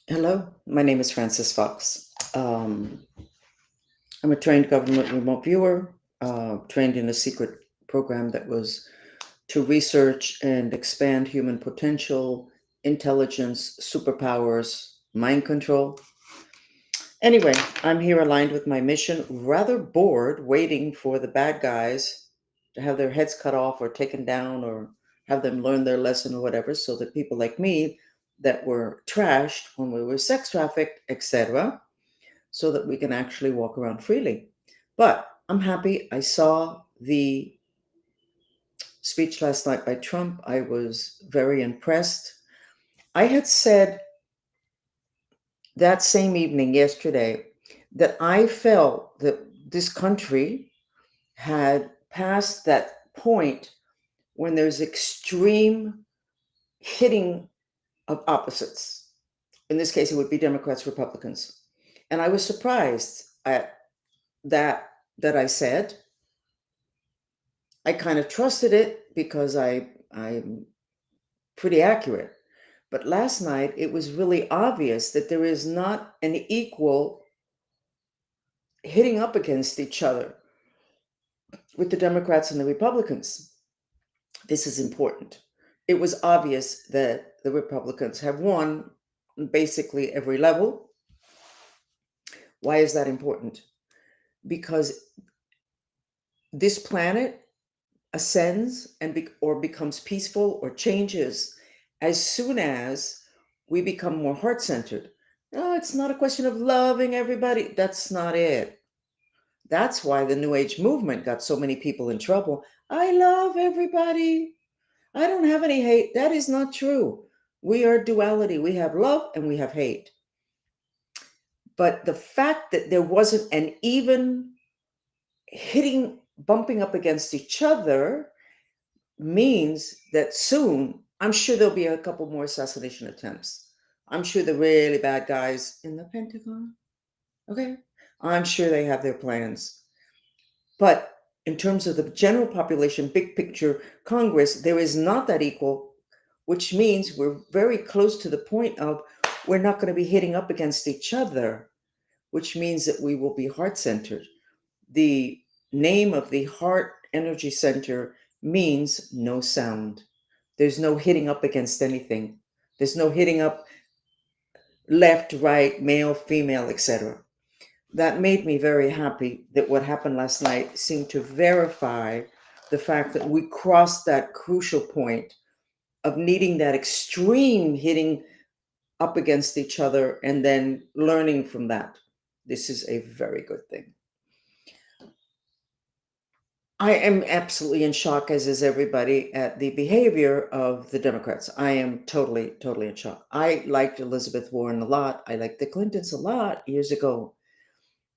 Hello, my name is Frances Fox. I'm a trained government remote viewer, trained in a secret program that was to research and expand human potential, intelligence, superpowers, mind control. Anyway, I'm here aligned with my mission, rather bored waiting for the bad guys to have their heads cut off or taken down or have them learn their lesson or whatever, so that people like me that were trashed when we were sex trafficked, etc., so that we can actually walk around freely. But I'm happy. I saw the speech last night by Trump. I was very impressed. I had said that same evening yesterday that I felt that this country had passed that point when there's extreme hitting of opposites. In this case, it would be Democrats, Republicans. And I was surprised at that I said. I kind of trusted it because I'm pretty accurate. But last night it was really obvious that there is not an equal hitting up against each other with the Democrats and the Republicans. This is important. It was obvious that the Republicans have won on basically every level. Why is that important? Because this planet ascends or becomes peaceful or changes as soon as we become more heart-centered. No, it's not a question of loving everybody. That's not it. That's why the New Age movement got so many people in trouble. I love everybody. I don't have any hate. That is not true. We are duality. We have love and we have hate. But the fact that there wasn't an even hitting, bumping up against each other means that soon, I'm sure there'll be a couple more assassination attempts. I'm sure the really bad guys in the Pentagon, okay, I'm sure they have their plans. But in terms of the general population, big picture, Congress, there is not that equal, which means we're very close to the point of we're not going to be hitting up against each other, which means that we will be heart centered. The name of the heart energy center means no sound. There's no hitting up against anything. There's no hitting up left, right, male, female, etc. That made me very happy that what happened last night seemed to verify the fact that we crossed that crucial point of needing that extreme hitting up against each other and then learning from that. This is a very good thing. I am absolutely in shock, as is everybody, at the behavior of the Democrats. I am totally, totally in shock. I liked Elizabeth Warren a lot. I liked the Clintons a lot years ago.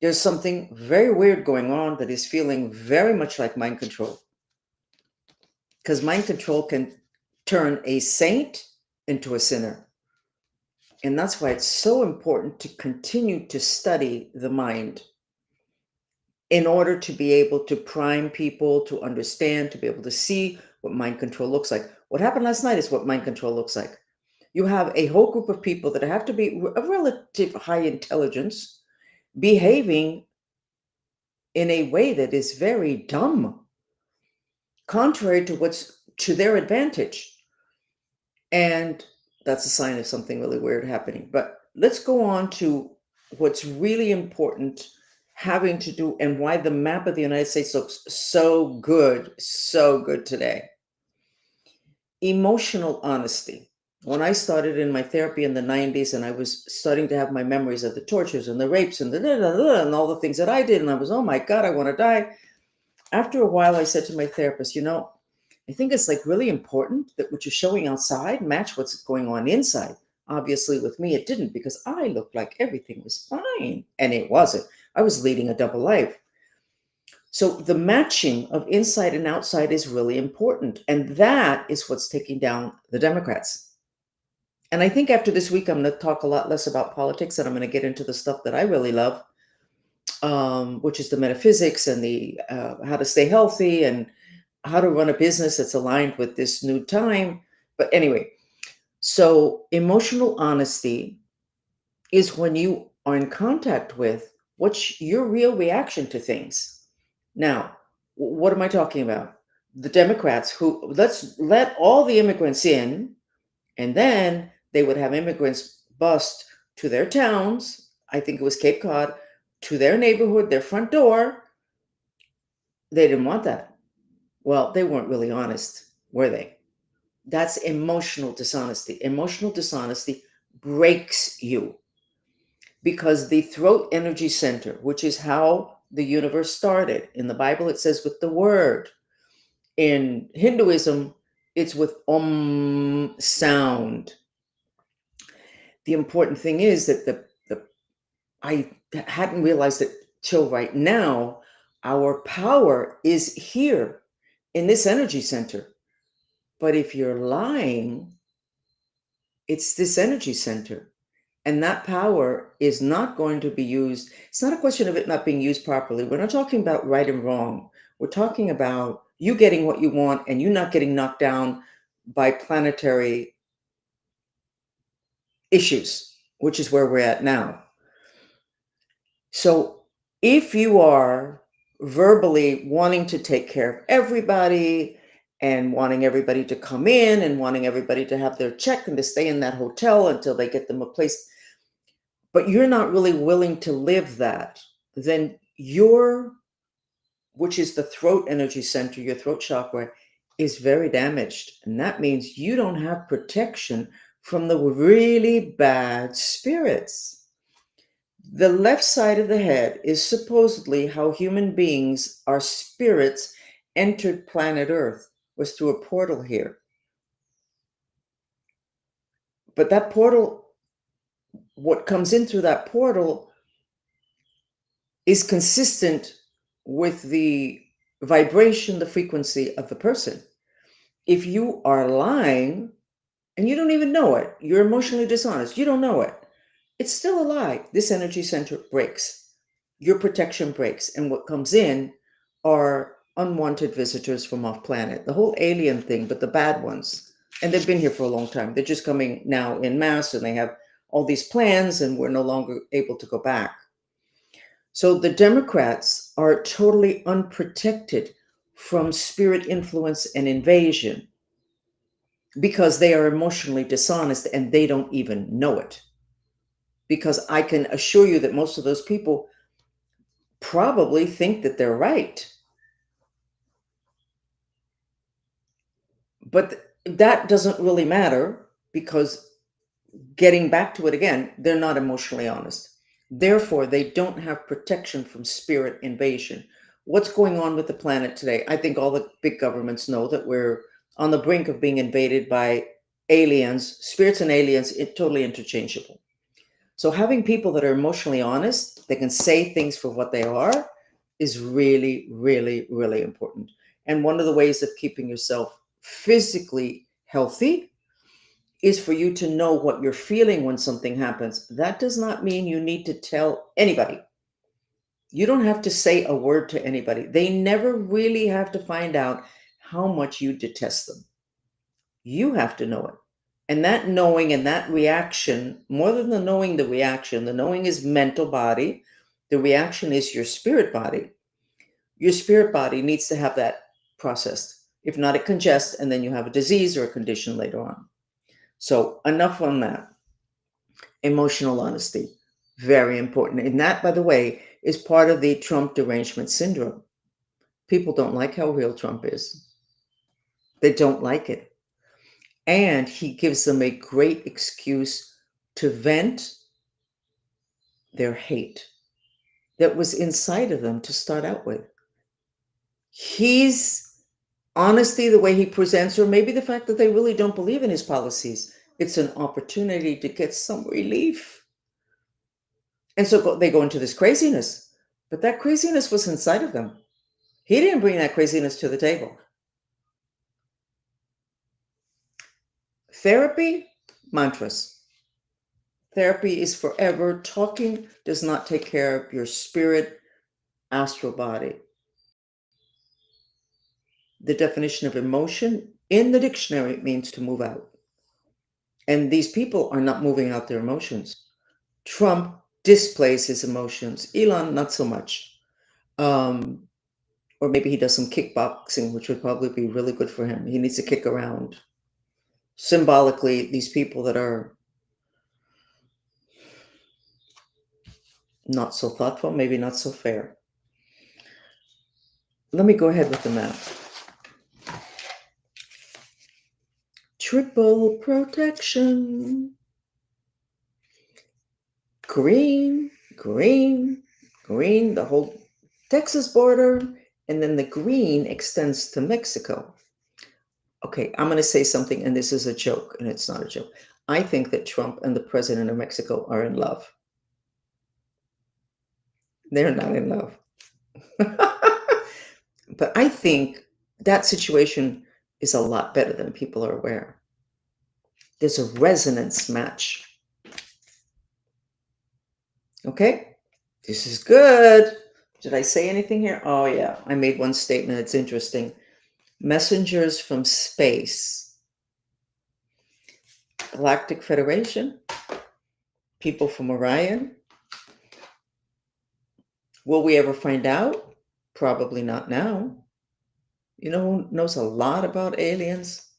There's something very weird going on that is feeling very much like mind control. Because mind control can turn a saint into a sinner. And that's why it's so important to continue to study the mind in order to be able to prime people to understand, to be able to see what mind control looks like. What happened last night is what mind control looks like. You have a whole group of people that have to be of relative high intelligence behaving in a way that is very dumb, contrary to what's to their advantage. And that's a sign of something really weird happening. But let's go on to what's really important having to do and why the map of the United States looks so good today. Emotional honesty. When I started in my therapy in the 90s and I was starting to have my memories of the tortures and the rapes and and all the things that I did, and I was, oh my God, I want to die. After a while, I said to my therapist, I think it's like really important that what you're showing outside match what's going on inside. Obviously, with me, it didn't because I looked like everything was fine, and it wasn't. I was leading a double life. So the matching of inside and outside is really important. And that is what's taking down the Democrats. And I think after this week, I'm going to talk a lot less about politics and I'm going to get into the stuff that I really love, which is the metaphysics and the how to stay healthy and how to run a business that's aligned with this new time. But anyway, so emotional honesty is when you are in contact with what's your real reaction to things. Now, what am I talking about? The Democrats who let's let all the immigrants in, and then they would have immigrants bust to their towns. I think it was Cape Cod, to their neighborhood, their front door. They didn't want that. Well, they weren't really honest, were they? That's emotional dishonesty. Emotional dishonesty breaks you because the throat energy center, which is how the universe started, in the Bible it says with the word. In Hinduism, it's with sound. The important thing is that the I hadn't realized it till right now. Our power is here in this energy center. But if you're lying, it's this energy center. And that power is not going to be used. It's not a question of it not being used properly. We're not talking about right and wrong. We're talking about you getting what you want and you not getting knocked down by planetary issues, which is where we're at now. So if you are verbally wanting to take care of everybody and wanting everybody to come in and wanting everybody to have their check and to stay in that hotel until they get them a place, but you're not really willing to live that, then your, which is the throat energy center, your throat chakra, is very damaged. And that means you don't have protection from the really bad spirits. The left side of the head is supposedly how human beings, our spirits, entered planet Earth, was through a portal here. But that portal, what comes in through that portal is consistent with the vibration, the frequency of the person. If you are lying and you don't even know it, you're emotionally dishonest, you don't know it, it's still a lie. This energy center breaks. Your protection breaks. And what comes in are unwanted visitors from off planet. The whole alien thing, but the bad ones. And they've been here for a long time. They're just coming now in mass and they have all these plans and we're no longer able to go back. So the Democrats are totally unprotected from spirit influence and invasion because they are emotionally dishonest and they don't even know it. Because I can assure you that most of those people probably think that they're right. But that doesn't really matter because getting back to it again, they're not emotionally honest. Therefore, they don't have protection from spirit invasion. What's going on with the planet today? I think all the big governments know that we're on the brink of being invaded by aliens, spirits and aliens, totally interchangeable. So having people that are emotionally honest, they can say things for what they are, is really, really, really important. And one of the ways of keeping yourself physically healthy is for you to know what you're feeling when something happens. That does not mean you need to tell anybody. You don't have to say a word to anybody. They never really have to find out how much you detest them. You have to know it. And that knowing and that reaction, more than the reaction, the knowing is mental body. The reaction is your spirit body. Your spirit body needs to have that processed. If not, it congests and then you have a disease or a condition later on. So enough on that. Emotional honesty, very important. And that, by the way, is part of the Trump derangement syndrome. People don't like how real Trump is. They don't like it. And he gives them a great excuse to vent their hate that was inside of them to start out with. His honesty, the way he presents, or maybe the fact that they really don't believe in his policies, it's an opportunity to get some relief. And so they go into this craziness, but that craziness was inside of them. He didn't bring that craziness to the table. Therapy, mantras. Therapy is forever. Talking does not take care of your spirit, astral body. The definition of emotion in the dictionary means to move out. And these people are not moving out their emotions. Trump displays his emotions. Elon, not so much. Or maybe he does some kickboxing, which would probably be really good for him. He needs to kick around. Symbolically, these people that are not so thoughtful, maybe not so fair. Let me go ahead with the map. Triple protection. Green, green, green, the whole Texas border, and then the green extends to Mexico. Okay, I'm going to say something, and this is a joke, and it's not a joke. I think that Trump and the president of Mexico are in love. They're not in love. But I think that situation is a lot better than people are aware. There's a resonance match. Okay, this is good. Did I say anything here? Oh, yeah, I made one statement. It's interesting. Messengers from space, Galactic Federation, people from Orion. Will we ever find out? Probably not now. You know who knows a lot about aliens?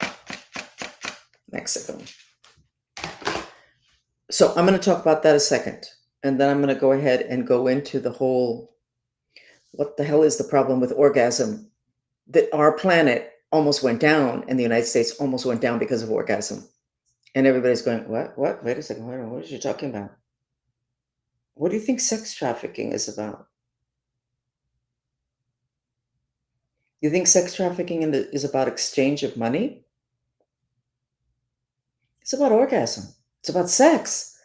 Mexico. So I'm going to talk about that a second. And then I'm going to go ahead and go into the whole, what the hell is the problem with orgasm? That our planet almost went down and the United States almost went down because of orgasm. And everybody's going, what? Wait a second. What are you talking about? What do you think sex trafficking is about? You think sex trafficking is about exchange of money? It's about orgasm. It's about sex.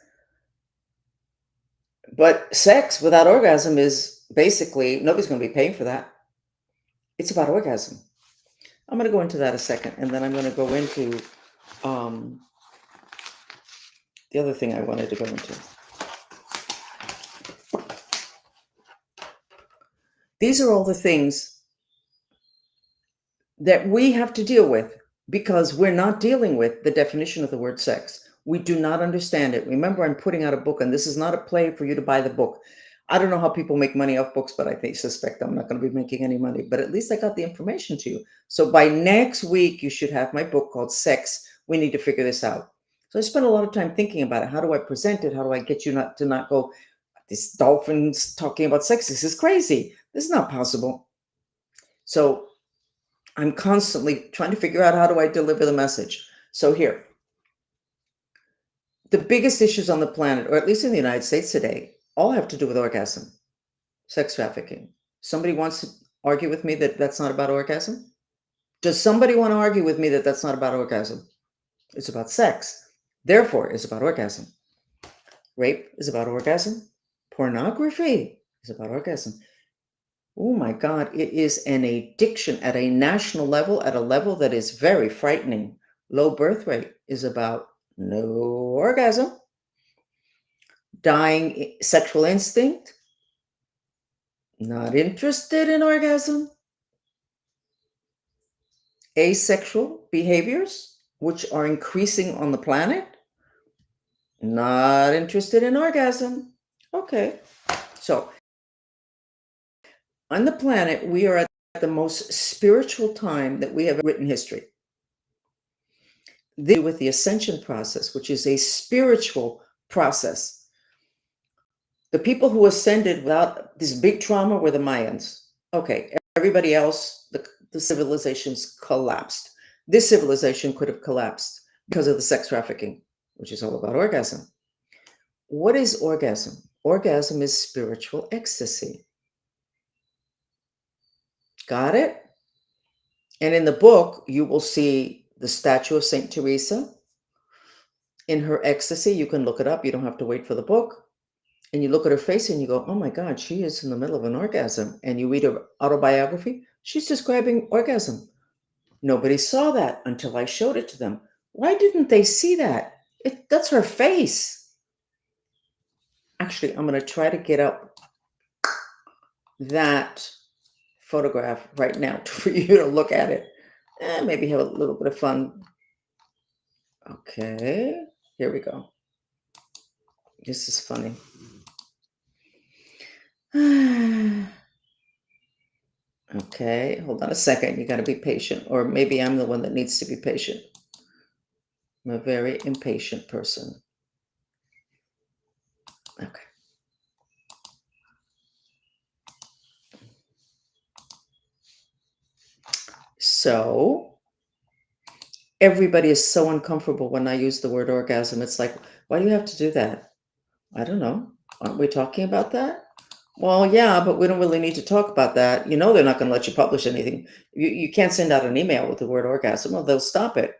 But sex without orgasm is basically, nobody's going to be paying for that. It's about orgasm. I'm going to go into that a second, and then I'm going to go into the other thing I wanted to go into. These are all the things that we have to deal with because we're not dealing with the definition of the word sex. We do not understand it. Remember, I'm putting out a book, and this is not a play for you to buy the book. I don't know how people make money off books, but I suspect I'm not going to be making any money. But at least I got the information to you. So by next week, you should have my book called Sex. We Need to Figure This Out. So I spent a lot of time thinking about it. How do I present it? How do I get you not to go, this dolphin's talking about sex? This is crazy. This is not possible. So I'm constantly trying to figure out how do I deliver the message. So here, the biggest issues on the planet, or at least in the United States today, all have to do with orgasm, sex trafficking. Somebody wants to argue with me that that's not about orgasm? Does somebody want to argue with me that that's not about orgasm? It's about sex. Therefore, it's about orgasm. Rape is about orgasm. Pornography is about orgasm. Oh my God, it is an addiction at a national level, at a level that is very frightening. Low birth rate is about no orgasm. Dying sexual instinct, not interested in orgasm. Asexual behaviors, which are increasing on the planet, not interested in orgasm. Okay, so on the planet, we are at the most spiritual time that we have written history. This with the ascension process, which is a spiritual process. The people who ascended without this big trauma were the Mayans. Okay, everybody else, the civilizations collapsed. This civilization could have collapsed because of the sex trafficking, which is all about orgasm. What is orgasm? Orgasm is spiritual ecstasy. Got it? And in the book, you will see the statue of Saint Teresa in her ecstasy. You can look it up. You don't have to wait for the book. And you look at her face and you go, oh my God, she is in the middle of an orgasm. And you read her autobiography, she's describing orgasm. Nobody saw that until I showed it to them. Why didn't they see that? That's her face. Actually, I'm going to try to get up that photograph right now for you to look at it. Maybe have a little bit of fun. Okay, here we go. This is funny. Okay, hold on a second. You got to be patient. Or maybe I'm the one that needs to be patient. I'm a very impatient person. Okay. So everybody is so uncomfortable when I use the word orgasm. It's like, why do you have to do that? I don't know. Aren't we talking about that? Well, yeah, but we don't really need to talk about that. You know, they're not going to let you publish anything. You can't send out an email with the word orgasm, or they'll stop it.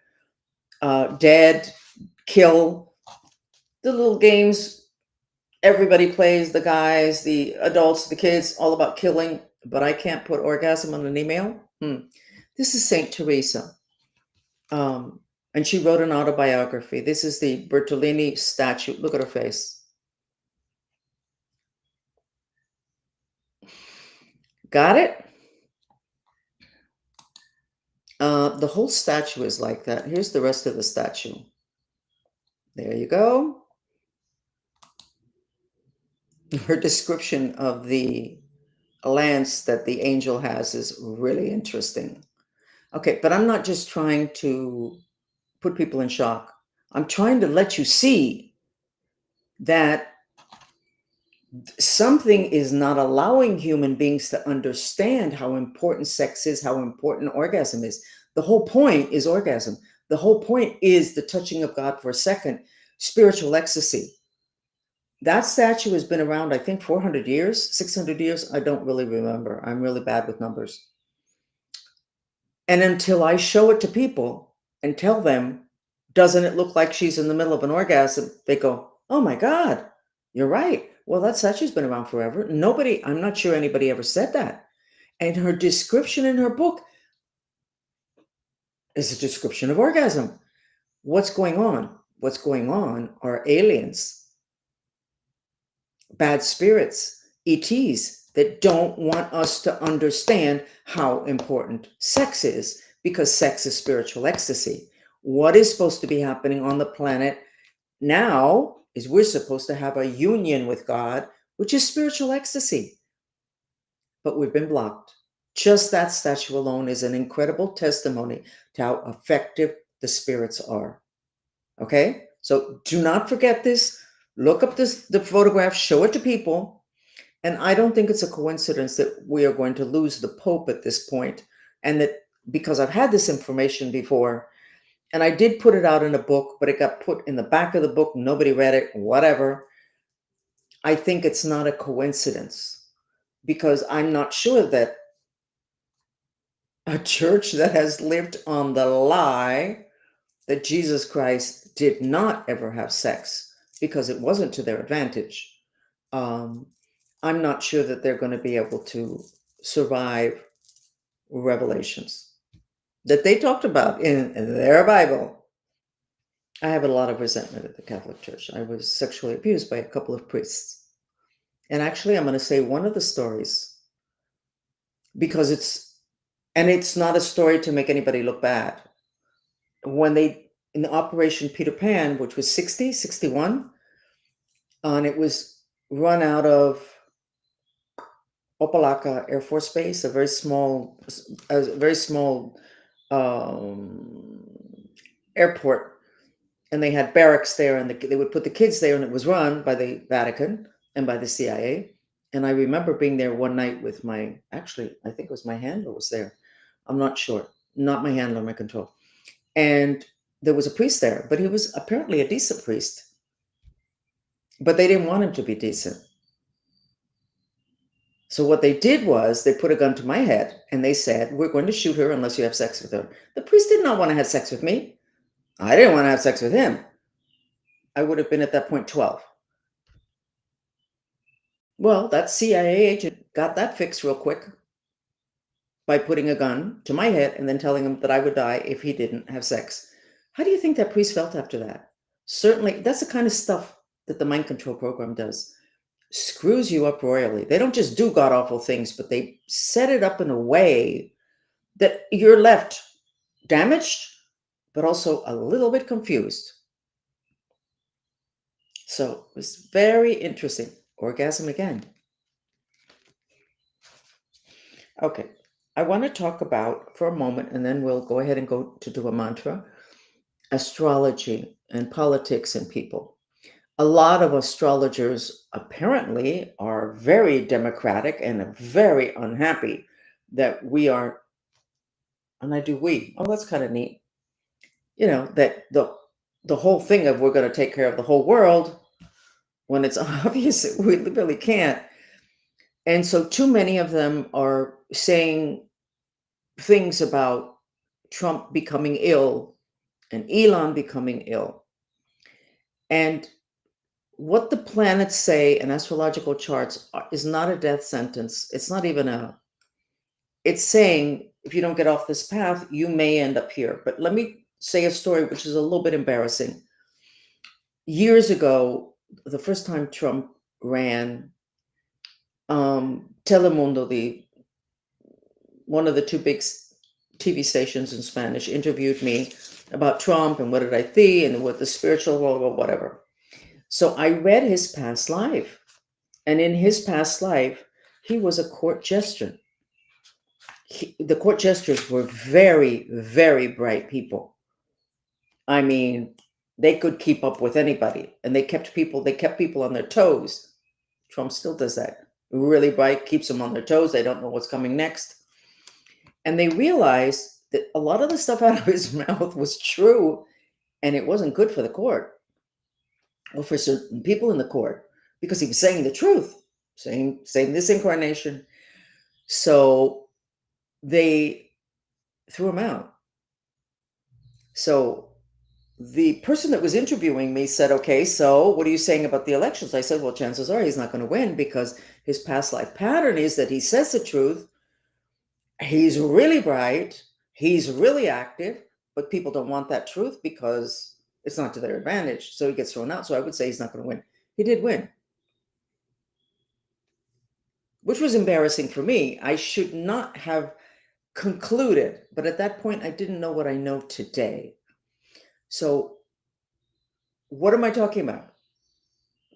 Dead, kill, the little games everybody plays, the guys, the adults, the kids, all about killing, but I can't put orgasm on an email. This is Saint Teresa. And she wrote an autobiography. This is the Bertolini statue. Look at her face. Got it? The whole statue is like that. Here's the rest of the statue. There you go. Her description of the lance that the angel has is really interesting. Okay, but I'm not just trying to put people in shock. I'm trying to let you see that something is not allowing human beings to understand how important sex is, how important orgasm is. The whole point is orgasm. The whole point is the touching of God for a second, spiritual ecstasy. That statue has been around, I think, 400 years, 600 years. I don't really remember. I'm really bad with numbers. And until I show it to people and tell them, doesn't it look like she's in the middle of an orgasm? They go, oh my God, you're right. Well, that statue's been around forever. Nobody, I'm not sure anybody ever said that. And her description in her book is a description of orgasm. What's going on? What's going on are aliens, bad spirits, ETs that don't want us to understand how important sex is, because sex is spiritual ecstasy. What is supposed to be happening on the planet now is we're supposed to have a union with God, which is spiritual ecstasy, but we've been blocked. Just that statue alone is an incredible testimony to how effective the spirits are. Okay? So do not forget this. Look up the photograph, show it to people. And I don't think it's a coincidence that we are going to lose the Pope at this point. And that because I've had this information before, and I did put it out in a book, but it got put in the back of the book. Nobody read it, whatever. I think it's not a coincidence, because I'm not sure that a church that has lived on the lie that Jesus Christ did not ever have sex because it wasn't to their advantage. Um, I'm not sure that they're going to be able to survive revelations that they talked about in their Bible. I have a lot of resentment at the Catholic Church. I was sexually abused by a couple of priests. And actually, I'm going to say one of the stories, because it's not a story to make anybody look bad. When they, in the Operation Peter Pan, which was 60, 61, and it was run out of Opalaka Air Force Base, a very small um, airport, and they had barracks there, and they would put the kids there, and it was run by the Vatican and by the CIA. And I remember being there one night with actually, I think it was my handler was there. I'm not sure. Not my handler, my control. And there was a priest there, but he was apparently a decent priest. But they didn't want him to be decent. So what they did was they put a gun to my head and they said, we're going to shoot her unless you have sex with her. The priest did not want to have sex with me. I didn't want to have sex with him. I would have been at that point 12. Well, that CIA agent got that fixed real quick by putting a gun to my head and then telling him that I would die if he didn't have sex. How do you think that priest felt after that? Certainly, that's the kind of stuff that the mind control program does. Screws you up royally. They don't just do god awful things, but they set it up in a way that you're left damaged, but also a little bit confused. So it was very interesting. Orgasm again. Okay. I want to talk about for a moment, and then we'll go ahead and go to do a mantra, astrology and politics and people. A lot of astrologers apparently are very democratic and are very unhappy that we are, and I do we. Oh, that's kind of neat. That the whole thing of we're going to take care of the whole world when it's obvious we really can't. And so too many of them are saying things about Trump becoming ill and Elon becoming ill. And what the planets say in astrological charts is not a death sentence. It's not even it's saying if you don't get off this path, you may end up here. But let me say a story which is a little bit embarrassing. Years ago, the first time Trump ran, Telemundo, one of the two big TV stations in Spanish, interviewed me about Trump and what did I see and what the spiritual world or whatever. So I read his past life. And in his past life, he was a court jester. The court jesters were very, very bright people. I mean, they could keep up with anybody, and they kept people on their toes. Trump still does that. Really bright, keeps them on their toes. They don't know what's coming next. And they realized that a lot of the stuff out of his mouth was true, and it wasn't good for the court or for certain people in the court because he was saying the truth, saying this incarnation. So they threw him out. So the person that was interviewing me said, okay, so what are you saying about the elections? I said, well, chances are he's not going to win because his past life pattern is that he says the truth. He's really bright. He's really active, but people don't want that truth because it's not to their advantage. So he gets thrown out. So I would say he's not going to win. He did win, which was embarrassing for me. I should not have concluded, but at that point, I didn't know what I know today. So what am I talking about?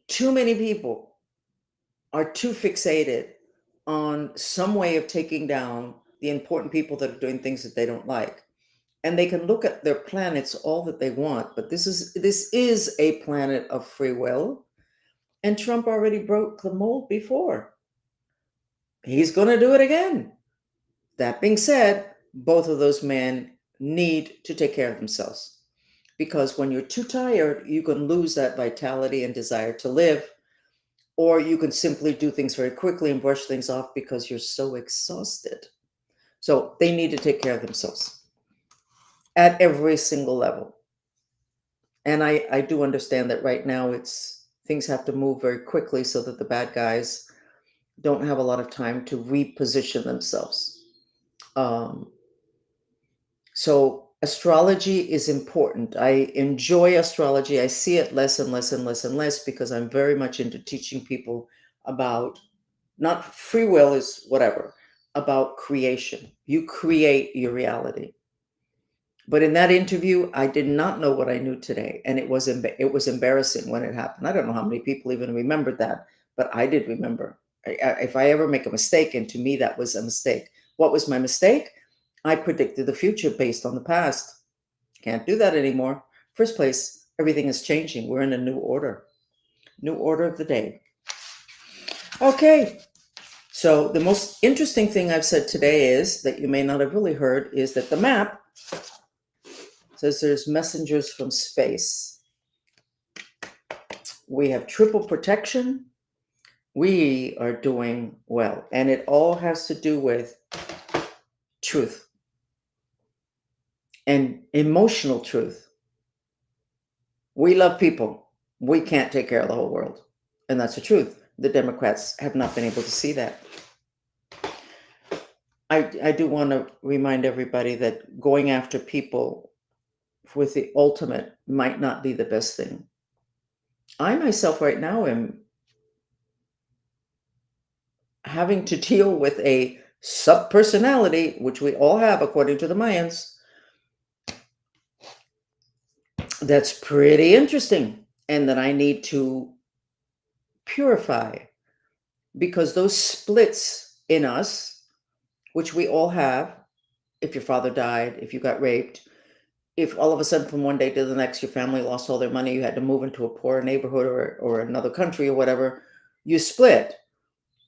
Too many people are too fixated on some way of taking down the important people that are doing things that they don't like. And they can look at their planets all that they want, but this is a planet of free will. And Trump already broke the mold before. He's going to do it again. That being said, both of those men need to take care of themselves. Because when you're too tired, you can lose that vitality and desire to live, or you can simply do things very quickly and brush things off because you're so exhausted. So they need to take care of themselves at every single level. And I do understand that right now things have to move very quickly so that the bad guys don't have a lot of time to reposition themselves. So astrology is important. I enjoy astrology. I see it less and less and less and less because I'm very much into teaching people about not free will is whatever, about creation. You create your reality. But in that interview, I did not know what I knew today, and it was embarrassing when it happened. I don't know how many people even remembered that, but I did remember. If I ever make a mistake, and to me that was a mistake. What was my mistake? I predicted the future based on the past. Can't do that anymore. First place, everything is changing. We're in a new order of the day. Okay. So the most interesting thing I've said today is that you may not have really heard is that the map says there's messengers from space. We have triple protection. We are doing well. And it all has to do with truth and emotional truth. We love people. We can't take care of the whole world. And that's the truth. The Democrats have not been able to see that. I do want to remind everybody that going after people with the ultimate might not be the best thing. I myself right now am having to deal with a sub-personality, which we all have according to the Mayans. That's pretty interesting. and that I need to purify, because those splits in us, which we all have, if your father died, if you got raped, if all of a sudden from one day to the next your family lost all their money, you had to move into a poor neighborhood or another country or whatever, you split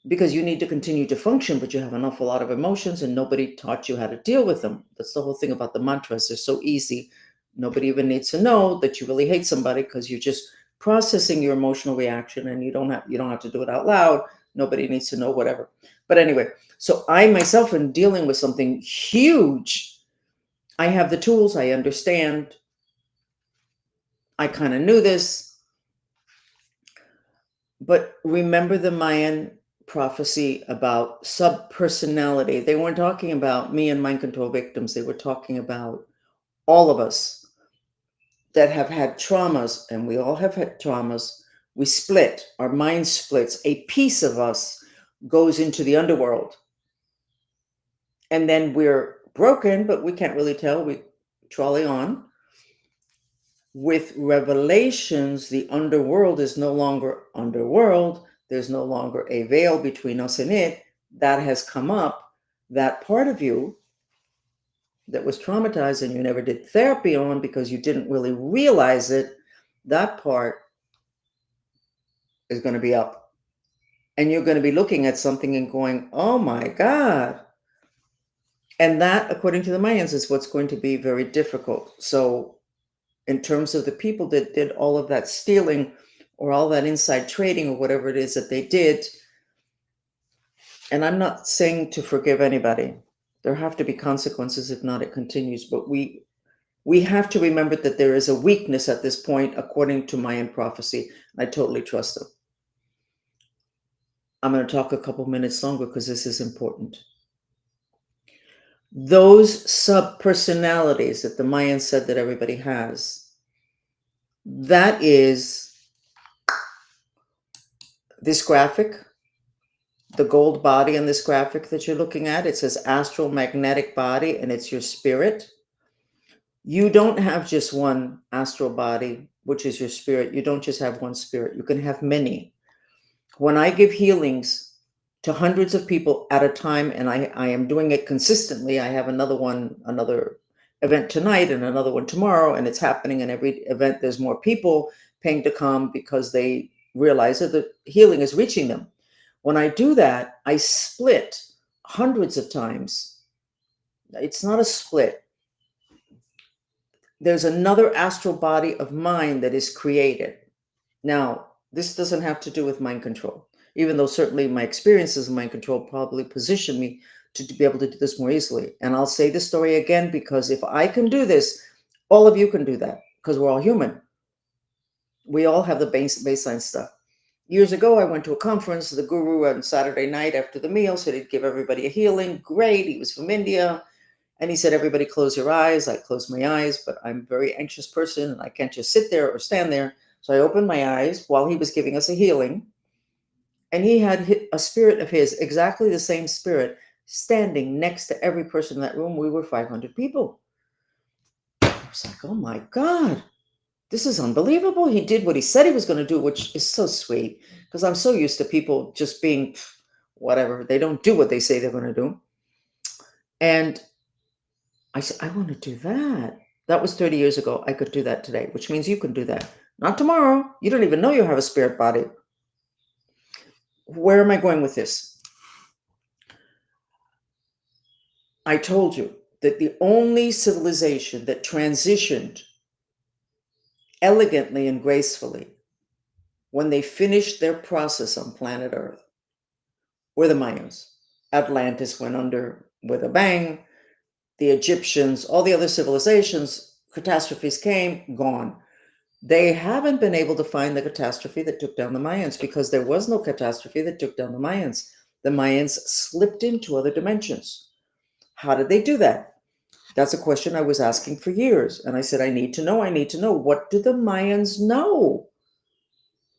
because you need to continue to function, but you have an awful lot of emotions and nobody taught you how to deal with them. That's the whole thing about the mantras. They're so easy. Nobody even needs to know that you really hate somebody, because you're just processing your emotional reaction, and you don't have to do it out loud. Nobody needs to know, whatever. But anyway, so I myself am dealing with something huge. I have the tools, I understand. I kind of knew this, but remember the Mayan prophecy about subpersonality. They weren't talking about me and mind control victims. They were talking about all of us that have had traumas, and we all have had traumas. We split, our mind splits. A piece of us goes into the underworld, and then we're broken, but we can't really tell. We trolley on. With revelations, the underworld is no longer underworld. There's no longer a veil between us and it. That has come up. That part of you that was traumatized and you never did therapy on because you didn't really realize it, that part is going to be up. And you're going to be looking at something and going, oh my God. And that, according to the Mayans, is what's going to be very difficult. So in terms of the people that did all of that stealing or all that inside trading or whatever it is that they did. And I'm not saying to forgive anybody. There have to be consequences. If not, it continues. But we have to remember that there is a weakness at this point, according to Mayan prophecy. I totally trust them. I'm going to talk a couple minutes longer because this is important. Those sub-personalities that the Mayans said that everybody has, that is this graphic, the gold body on this graphic that you're looking at. It says astral magnetic body, and it's your spirit. You don't have just one astral body, which is your spirit. You don't just have one spirit. You can have many. When I give healings to hundreds of people at a time, and I am doing it consistently, I have another event tonight and another one tomorrow, and it's happening in every event. There's more people paying to come because they realize that the healing is reaching them. When I do that, I split hundreds of times. It's not a split. There's another astral body of mind that is created. Now, this doesn't have to do with mind control, even though certainly my experiences in mind control probably position me to be able to do this more easily. And I'll say this story again, because if I can do this, all of you can do that, because we're all human. We all have the baseline stuff. Years ago, I went to a conference. The guru on Saturday night after the meal said he'd give everybody a healing. Great. He was from India. And he said, everybody close your eyes. I closed my eyes, but I'm a very anxious person and I can't just sit there or stand there. So I opened my eyes while he was giving us a healing. And he had a spirit of his, exactly the same spirit, standing next to every person in that room. We were 500 people. I was like, oh my God, this is unbelievable. He did what he said he was going to do, which is so sweet, because I'm so used to people just being whatever. They don't do what they say they're going to do. And I said, I want to do that. That was 30 years ago. I could do that today, which means you can do that. Not tomorrow. You don't even know you have a spirit body. Where am I going with this? I told you that the only civilization that transitioned elegantly and gracefully when they finished their process on planet Earth were the Mayans. Atlantis went under with a bang. The Egyptians, all the other civilizations, catastrophes came, gone. They haven't been able to find the catastrophe that took down the Mayans, because there was no catastrophe that took down the Mayans. The Mayans slipped into other dimensions. How did they do that? That's a question I was asking for years. And I said, I need to know. What do the Mayans know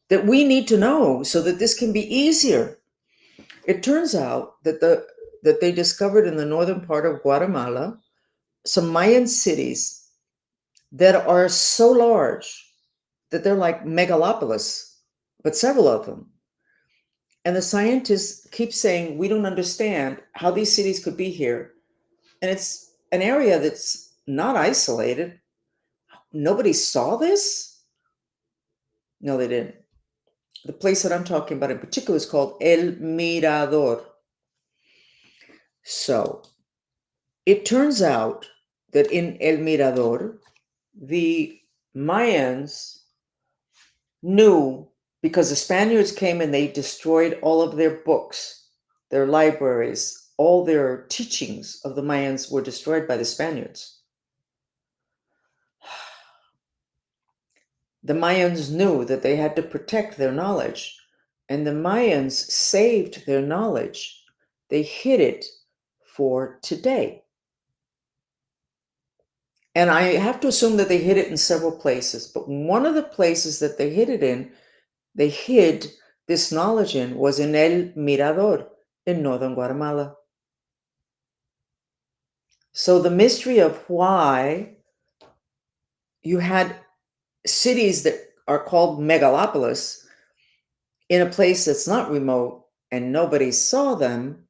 that we need to know so that this can be easier? It turns out that they discovered in the northern part of Guatemala some Mayan cities that are so large that they're like megalopolis, but several of them. And the scientists keep saying, we don't understand how these cities could be here. And it's an area that's not isolated. Nobody saw this? No, they didn't. The place that I'm talking about in particular is called El Mirador. So it turns out that in El Mirador, the Mayans knew, because the Spaniards came and they destroyed all of their books, their libraries, all their teachings of the Mayans were destroyed by the Spaniards. The Mayans knew that they had to protect their knowledge, and the Mayans saved their knowledge. They hid it for today. And I have to assume that they hid it in several places, but one of the places that they hid it in, they hid this knowledge in, was in El Mirador in northern Guatemala. So the mystery of why you had cities that are called megalopolis in a place that's not remote and nobody saw them,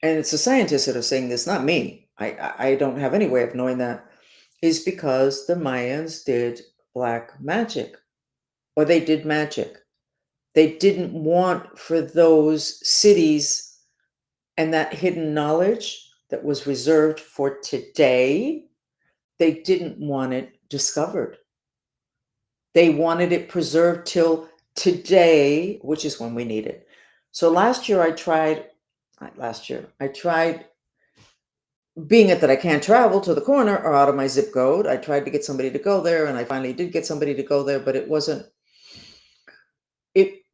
and it's the scientists that are saying this, not me. I don't have any way of knowing that, is because the Mayans did black magic, or they did magic. They didn't want for those cities and that hidden knowledge that was reserved for today, they didn't want it discovered. They wanted it preserved till today, which is when we need it. So last year I tried being it that I can't travel to the corner or out of my zip code. I tried to get somebody to go there, and I finally did get somebody to go there, but it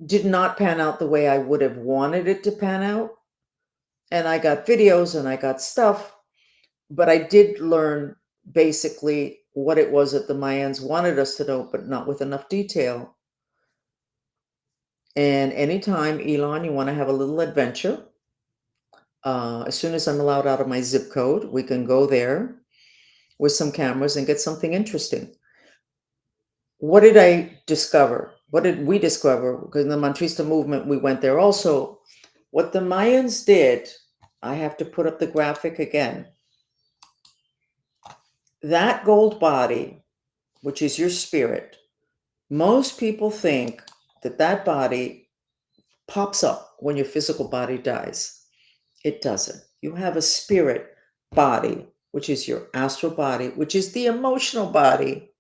did not pan out the way I would have wanted it to pan out. And I got videos and I got stuff, but I did learn basically what it was that the Mayans wanted us to know, but not with enough detail. And anytime, Elon, you want to have a little adventure, as soon as I'm allowed out of my zip code, we can go there with some cameras and get something interesting. What did I discover? What did we discover? Because in the Mantrista movement, we went there also. What the Mayans did, I have to put up the graphic again. That gold body, which is your spirit, most people think that that body pops up when your physical body dies. It doesn't. You have a spirit body, which is your astral body, which is the emotional body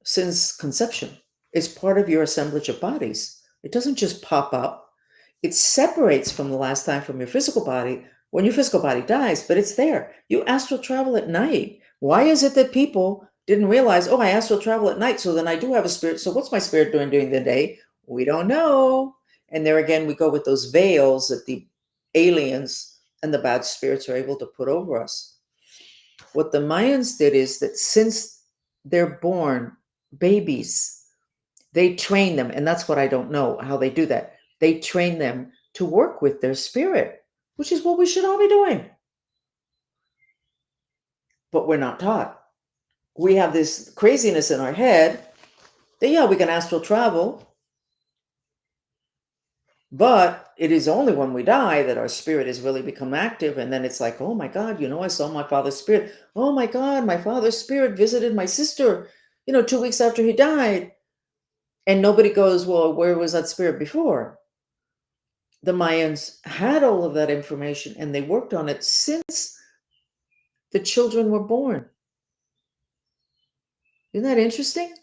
since conception. It's part of your assemblage of bodies. It doesn't just pop up. It separates from the last time from your physical body when your physical body dies, but it's there. You astral travel at night. Why is it that people didn't realize, oh, I astral travel at night, so then I do have a spirit. So what's my spirit doing during the day? We don't know. And there again, we go with those veils that the aliens and the bad spirits are able to put over us. What the Mayans did is that since they're born babies, they train them. And that's what I don't know how they do that. They train them to work with their spirit, which is what we should all be doing. But we're not taught. We have this craziness in our head that, yeah, we can astral travel, but it is only when we die that our spirit has really become active. And then it's like, oh my God, I saw my father's spirit. Oh my God, my father's spirit visited my sister, 2 weeks after he died. And nobody goes, well, where was that spirit before? The Mayans had all of that information and they worked on it since the children were born. Isn't that interesting?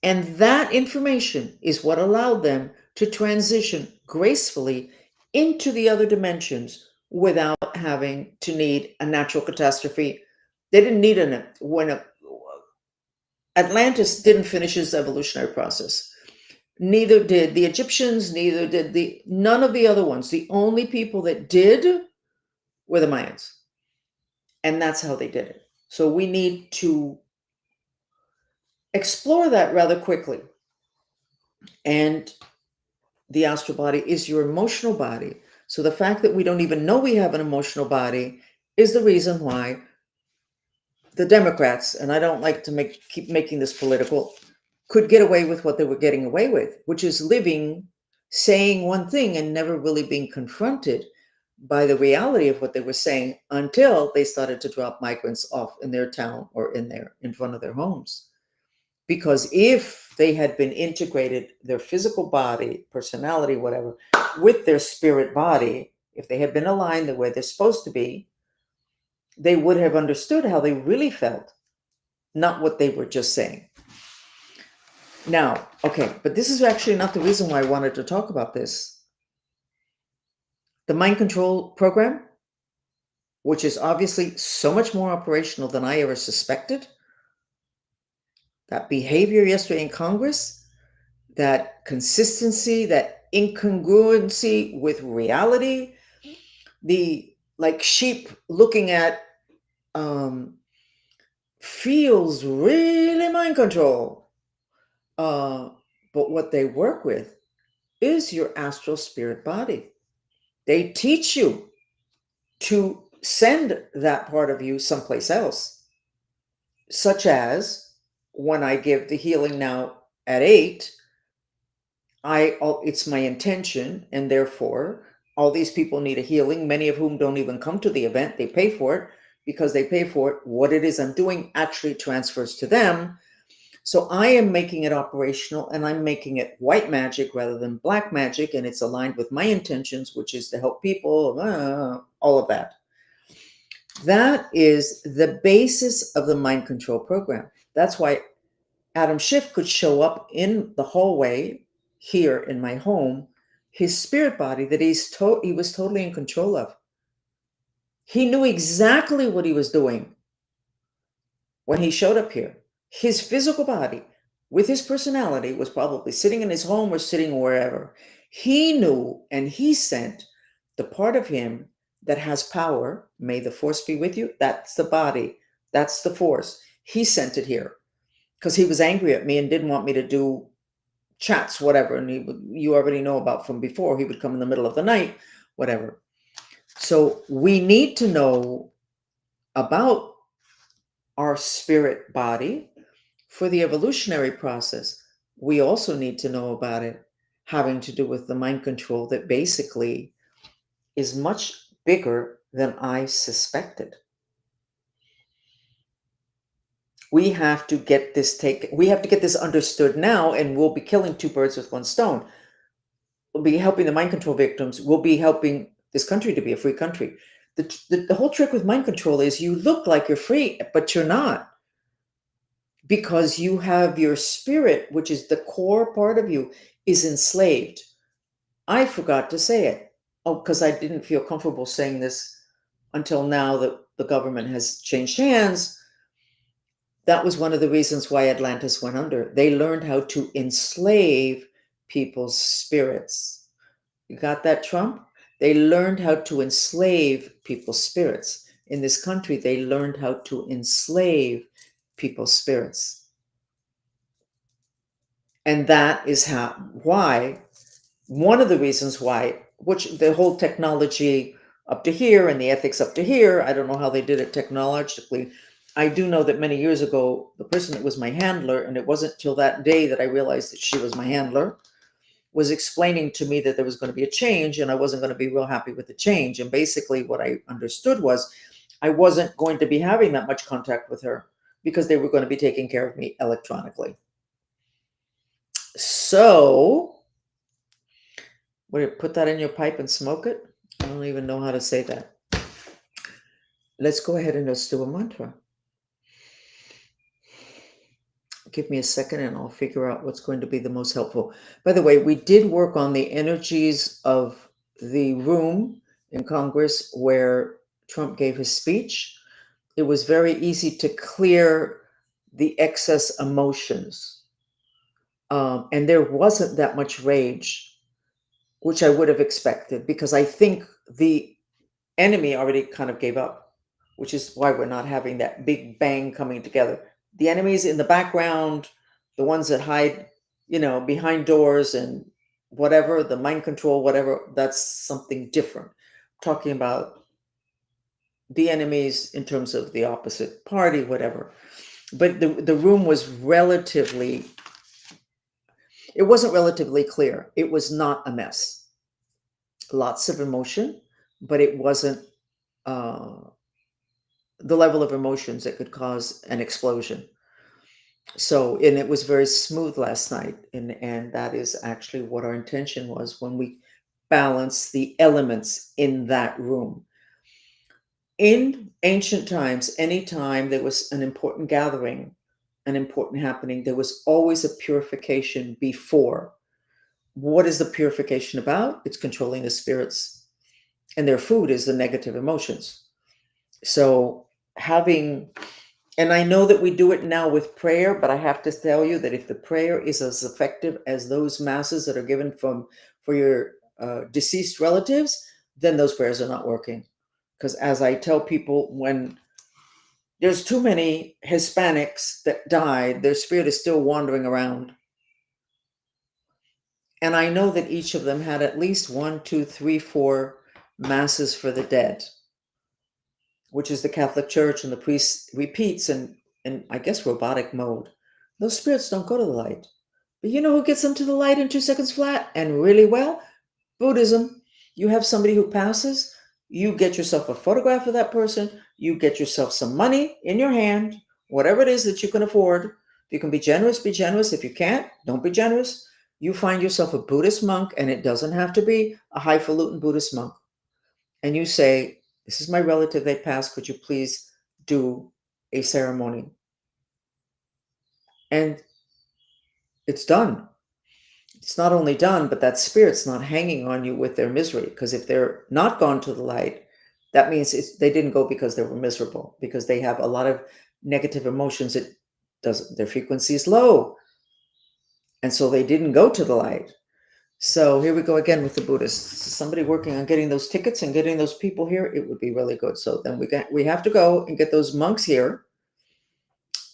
And that information is what allowed them to transition gracefully into the other dimensions without having to need a natural catastrophe. They didn't need Atlantis didn't finish its evolutionary process. Neither did the Egyptians, neither did none of the other ones. The only people that did were the Mayans. And that's how they did it. So we need to explore that rather quickly. And the astral body is your emotional body. So the fact that we don't even know we have an emotional body is the reason why the Democrats, and I don't like to keep making this political, could get away with what they were getting away with, which is living, saying one thing and never really being confronted by the reality of what they were saying until they started to drop migrants off in their town or in front of their homes. Because if they had been integrated, their physical body, personality, whatever, with their spirit body, if they had been aligned the way they're supposed to be, they would have understood how they really felt, not what they were just saying. Now, okay, but this is actually not the reason why I wanted to talk about this. The mind control program, which is obviously so much more operational than I ever suspected, that behavior yesterday in Congress, that consistency, that incongruency with reality, the like sheep looking at feels really mind control. But what they work with is your astral spirit body. They teach you to send that part of you someplace else, such as when I give the healing now at 8, it's my intention, and therefore all these people need a healing, many of whom don't even come to the event. They pay for it. Because they pay for it, what it is I'm doing actually transfers to them. So I am making it operational, and I'm making it white magic rather than black magic, and it's aligned with my intentions, which is to help people, all of that. That is the basis of the mind control program. That's why Adam Schiff could show up in the hallway here in my home, his spirit body that he was totally in control of. He knew exactly what he was doing when he showed up here. His physical body, with his personality, was probably sitting in his home or sitting wherever. He knew, and he sent the part of him that has power. May the force be with you. That's the body. That's the force. He sent it here because he was angry at me and didn't want me to do chats, whatever. And you already know about from before. He would come in the middle of the night, whatever. So we need to know about our spirit body for the evolutionary process. We also need to know about it having to do with the mind control that basically is much bigger than I suspected. We have to get this understood now, and we'll be killing two birds with one stone. We'll be helping the mind control victims. We'll be helping this country to be a free country. The whole trick with mind control is you look like you're free, but you're not. Because you have your spirit, which is the core part of you, is enslaved. I forgot to say it. Oh, because I didn't feel comfortable saying this until now that the government has changed hands. That was one of the reasons why Atlantis went under. They learned how to enslave people's spirits. You got that, Trump? They learned how to enslave people's spirits. In this country, they learned how to enslave people's spirits. And that is why, one of the reasons why, which the whole technology up to here and the ethics up to here, I don't know how they did it technologically. I do know that many years ago, the person that was my handler, and it wasn't till that day that I realized that she was my handler, was explaining to me that there was going to be a change, and I wasn't going to be real happy with the change. And basically what I understood was I wasn't going to be having that much contact with her because they were going to be taking care of me electronically. So, would you put that in your pipe and smoke it? I don't even know how to say that. Let's go ahead and let's do a mantra. Give me a second and I'll figure out what's going to be the most helpful. By the way, we did work on the energies of the room in Congress where Trump gave his speech. It was very easy to clear the excess emotions. And there wasn't that much rage, which I would have expected, because I think the enemy already kind of gave up, which is why we're not having that big bang coming together. The enemies in the background, the ones that hide, behind doors and whatever, the mind control, whatever, that's something different. Talking about the enemies in terms of the opposite party, whatever. But the room was relatively, it wasn't relatively clear. It was not a mess. Lots of emotion, but it wasn't uh, the level of emotions that could cause an explosion. So, and it was very smooth last night. And that is actually what our intention was when we balance the elements in that room. In ancient times, anytime there was an important gathering, an important happening, there was always a purification before. What is the purification about? It's controlling the spirits, and their food is the negative emotions. So, having, and I know that we do it now with prayer, but I have to tell you that if the prayer is as effective as those masses that are given for your deceased relatives, then those prayers are not working. Because as I tell people, when there's too many Hispanics that died, their spirit is still wandering around. And I know that each of them had at least 1, 2, 3, 4 masses for the dead, which is the Catholic Church, and the priest repeats in I guess robotic mode. Those spirits don't go to the light. But you know who gets them to the light in 2 seconds flat and really well? Buddhism. You have somebody who passes, you get yourself a photograph of that person, you get yourself some money in your hand, whatever it is that you can afford. If you can be generous, be generous. If you can't, don't be generous. You find yourself a Buddhist monk, and it doesn't have to be a highfalutin Buddhist monk. And you say, "This is my relative, they passed. Could you please do a ceremony?" And it's done. It's not only done, but that spirit's not hanging on you with their misery. Because if they're not gone to the light, that means they didn't go because they were miserable, because they have a lot of negative emotions. It doesn't, their frequency is low. And so they didn't go to the light. So here we go again with the Buddhists. Somebody working on getting those tickets and getting those people here, it would be really good. So then we have to go and get those monks here,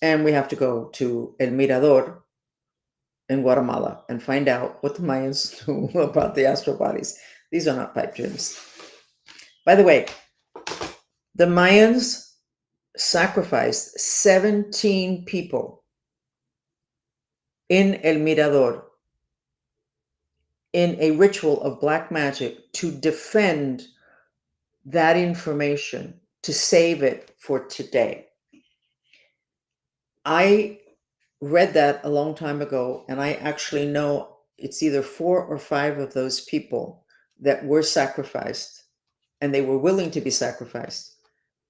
and we have to go to El Mirador in Guatemala and find out what the Mayans knew about the astral bodies. These are not pipe dreams. By the way, the Mayans sacrificed 17 people in El Mirador in a ritual of black magic to defend that information, to save it for today. I read that a long time ago, and I actually know it's either 4 or 5 of those people that were sacrificed, and they were willing to be sacrificed.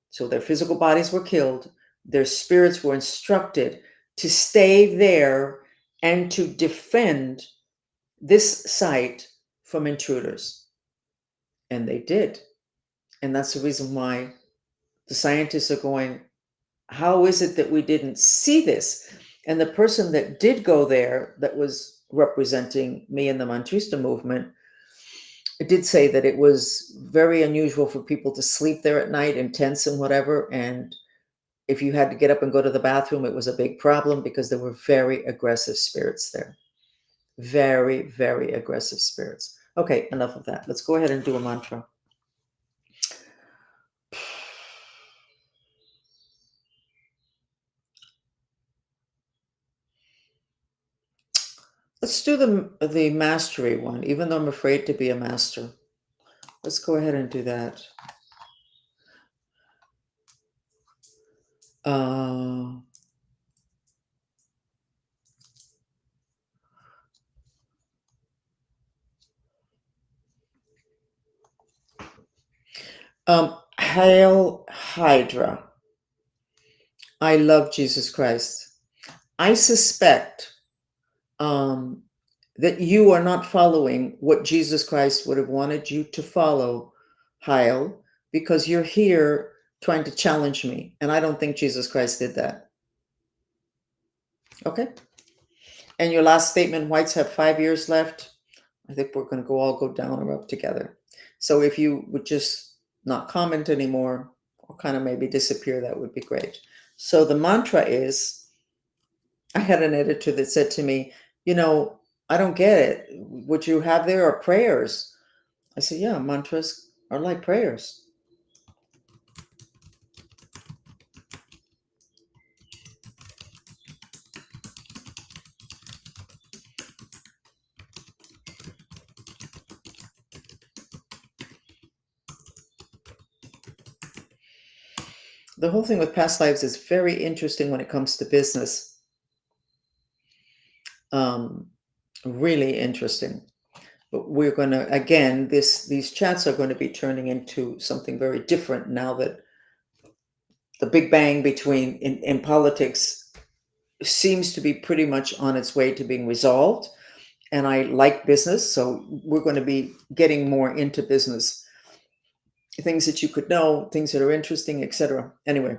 So their physical bodies were killed, their spirits were instructed to stay there and to defend this site from intruders. And they did. And that's the reason why the scientists are going, how is it that we didn't see this? And the person that did go there, that was representing me in the Mantrista movement, did say that it was very unusual for people to sleep there at night in tents and whatever. And if you had to get up and go to the bathroom, it was a big problem because there were very aggressive spirits there. Very, very aggressive spirits. Okay, enough of that. Let's go ahead and do a mantra. Let's do the mastery one, even though I'm afraid to be a master. Let's go ahead and do that. Hail Hydra. I love Jesus Christ. I suspect that you are not following what Jesus Christ would have wanted you to follow, Hail, because you're here trying to challenge me. And I don't think Jesus Christ did that. Okay? And your last statement, whites have 5 years left. I think we're going to all go down or up together. So if you would just not comment anymore or kind of maybe disappear, that would be great. So the mantra is, I had an editor that said to me, I don't get it. What you have there are prayers. I said, yeah, mantras are like prayers. The whole thing with past lives is very interesting when it comes to business. Um, really interesting. But we're going to, again, these chats are going to be turning into something very different now that the big bang between in politics seems to be pretty much on its way to being resolved. And I like business, so we're going to be getting more into business, things that you could know, things that are interesting, etc. Anyway,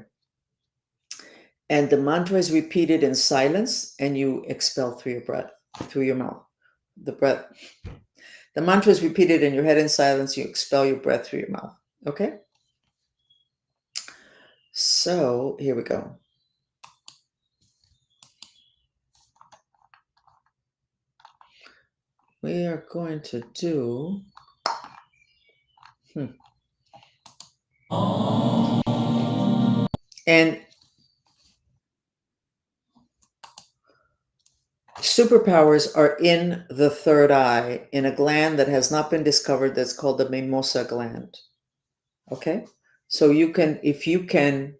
and the mantra is repeated in silence, and you expel through your breath, through your mouth. The breath. The mantra is repeated in your head in silence. You expel your breath through your mouth. Okay. So here we go. We are going to do. And superpowers are in the third eye, in a gland that has not been discovered, that's called the mimosa gland. Okay? So you can, if you can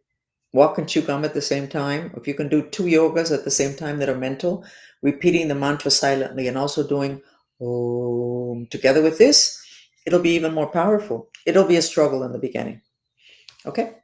walk and chew gum at the same time, if you can do 2 yogas at the same time that are mental, repeating the mantra silently and also doing Om together with this, it'll be even more powerful. It'll be a struggle in the beginning. Okay?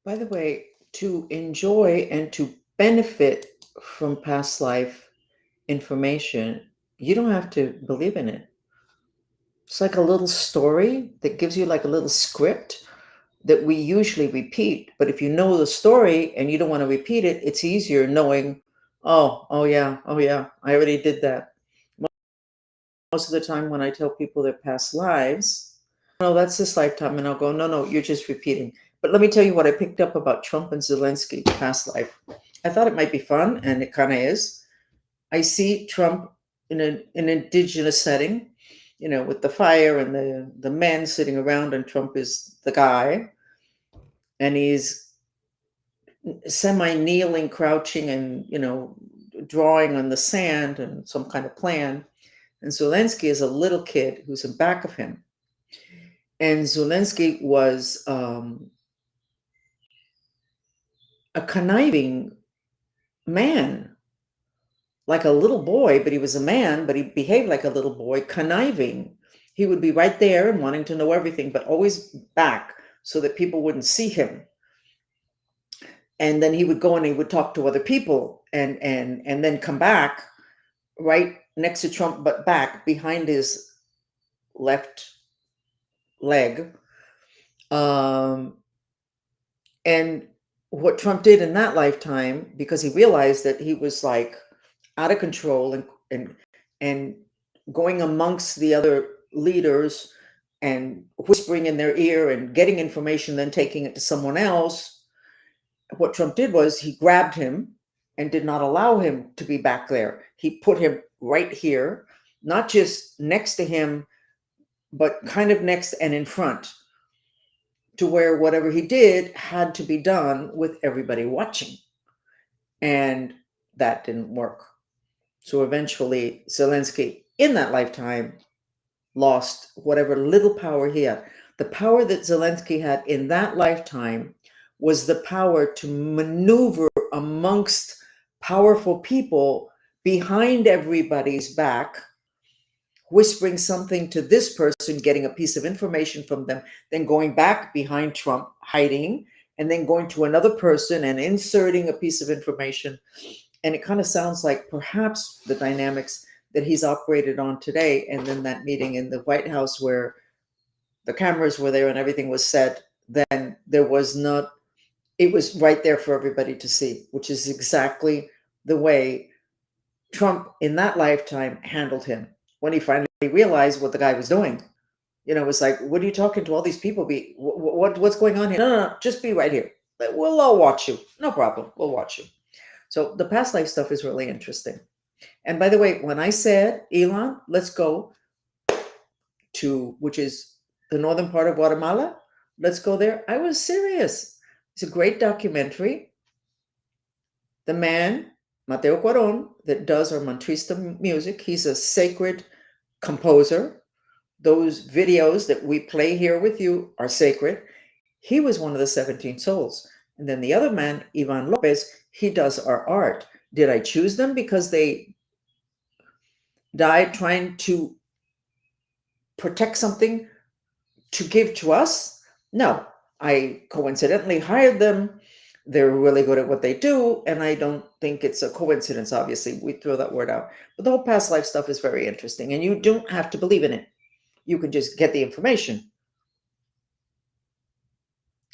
By the way, to enjoy and to benefit from past life information, you don't have to believe in it. It's like a little story that gives you like a little script that we usually repeat. But if you know the story and you don't want to repeat it, it's easier knowing, oh yeah, I already did that. Most of the time when I tell people their past lives, no, that's this lifetime. And I'll go, no, you're just repeating. But let me tell you what I picked up about Trump and Zelensky past life. I thought it might be fun, and it kind of is. I see Trump in an indigenous setting, with the fire and the men sitting around, and Trump is the guy, and he's semi kneeling, crouching, and drawing on the sand and some kind of plan. And Zelensky is a little kid who's in back of him. And Zelensky was a conniving man, like a little boy, but he was a man, but he behaved like a little boy, conniving. He would be right there and wanting to know everything, but always back so that people wouldn't see him. And then he would go and he would talk to other people and then come back right next to Trump, but back behind his left leg. And what Trump did in that lifetime, because he realized that he was like out of control and going amongst the other leaders and whispering in their ear and getting information, then taking it to someone else. What Trump did was he grabbed him and did not allow him to be back there. He put him right here, not just next to him, but kind of next and in front, to where whatever he did had to be done with everybody watching. And that didn't work. So eventually, Zelensky, in that lifetime, lost whatever little power he had. The power that Zelensky had in that lifetime was the power to maneuver amongst powerful people behind everybody's back, whispering something to this person, getting a piece of information from them, then going back behind Trump, hiding, and then going to another person and inserting a piece of information. And it kind of sounds like perhaps the dynamics that he's operated on today. And then that meeting in the White House where the cameras were there and everything was said, then there was not, it was right there for everybody to see, which is exactly the way Trump in that lifetime handled him. When he finally realized what the guy was doing, it was like, what are you talking to all these people? What's going on here? No, just be right here. We'll all watch you. No problem. We'll watch you. So the past life stuff is really interesting. And by the way, when I said, Elon, let's go to, which is the northern part of Guatemala, let's go there, I was serious. It's a great documentary. The man, Mateo Cuaron, that does our Mantrista music, he's a sacred composer. Those videos that we play here with you are sacred. He was one of the 17 souls. And then the other man, Ivan Lopez, he does our art. Did I choose them because they died trying to protect something to give to us? No, I coincidentally hired them. They're really good at what they do. And I don't think it's a coincidence, obviously. We throw that word out. But the whole past life stuff is very interesting. And you don't have to believe in it. You can just get the information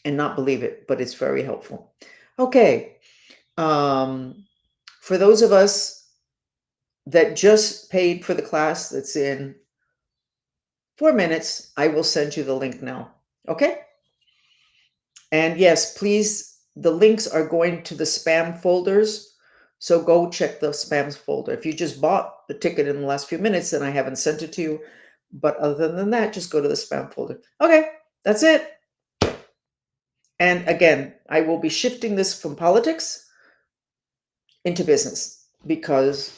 and not believe it, but it's very helpful. Okay. For those of us that just paid for the class that's in 4 minutes, I will send you the link now. Okay? And yes, please, the links are going to the spam folders. So go check the spam folder. If you just bought the ticket in the last few minutes, then I haven't sent it to you. But other than that, just go to the spam folder. Okay, that's it. And again, I will be shifting this from politics into business because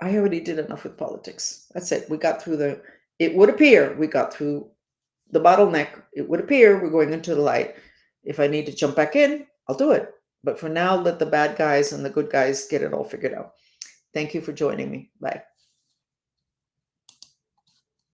I already did enough with politics. That's it. We got through it would appear we got through the bottleneck. It would appear we're going into the light. If I need to jump back in, I'll do it. But for now, let the bad guys and the good guys get it all figured out. Thank you for joining me. Bye.